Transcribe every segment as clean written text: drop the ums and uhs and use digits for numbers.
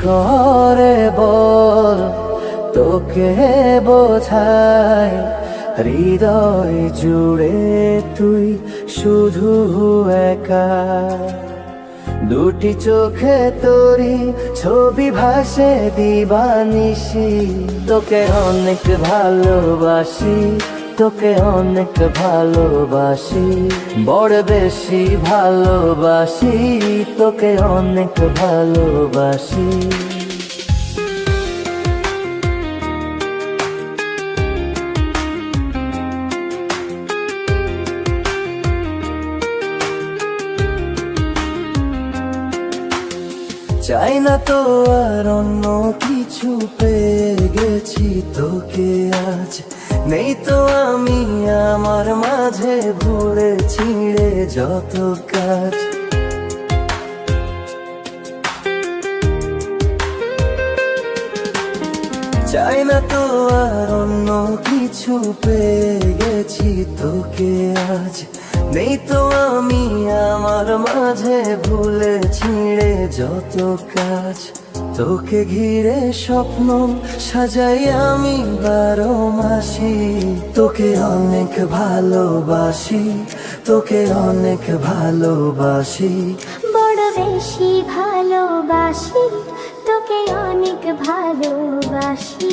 করে বল তোকে বোঝাই, হৃদয় জুড়ে তুই শুধু একা। দুটি চোখে তোরি ছবি ভাসে দিবানিশি, তোকে অনেক ভালোবাসি, তোকে অনেক ভালোবাসি, বড় বেশি ভালোবাসি, তোকে অনেক ভালোবাসি। চাই না তো আর অন্য কিছু, পেয়ে গেছি তোকে আজ। নেই তো আমি আমার মাঝে ভুলে ছিঁড়ে যত কাজ। চাই না তো আর অন্য কিছু, পেয়ে গেছি তোকে আজ। নেই তো আমি আমার মাঝে ভুলে ছিঁড়ে যত কাজ। তোকে ঘিরে স্বপ্ন সাজাই আমি 12 মাসি, তোকে অনেক ভালোবাসি, তোকে অনেক ভালোবাসি, বড় বেশি ভালোবাসি, তোকে অনেক ভালোবাসি।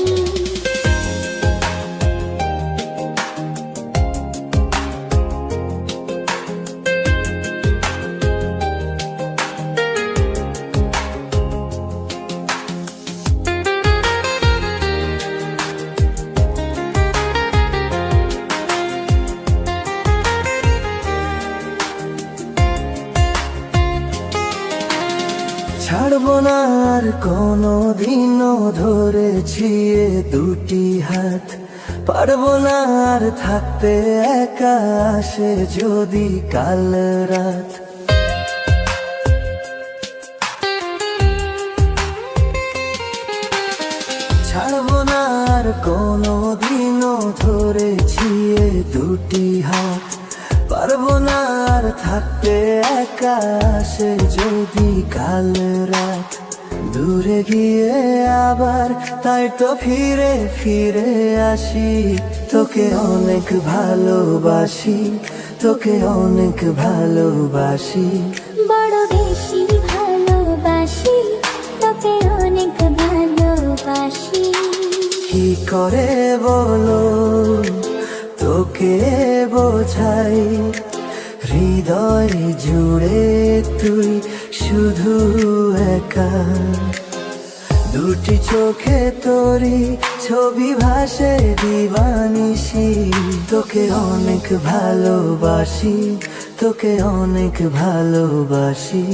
ছাড়বো না আর কোনো দিনও ধরেছি এ দুটি হাত। পারবো না আর থাকতে একা, আসে যদি কাল রাত। ছাড়বো না আর কোনো দিনও ধরেছি এ দুটি হাত। পারবো না আর থাকতে একা, আসে যদি কাল রাত। দূরে গিয়ে আবার তাই তো ফিরে ফিরে আসি, তোকে অনেক ভালোবাসি, তোকে অনেক ভালোবাসি, বড় বেশি ভালোবাসি, তোকে অনেক ভালোবাসি। কি করে বলো তোকে বোঝাই, হৃদয় জুড়ে তুই শুধু একা। দুটি চোখে তোরি ছবি ভাসে দিবানিশি, তোকে অনেক ভালোবাসি, তোকে অনেক ভালোবাসি,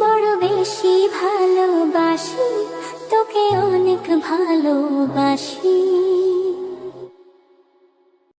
বড় বেশি ভালোবাসি, তোকে অনেক ভালোবাসি।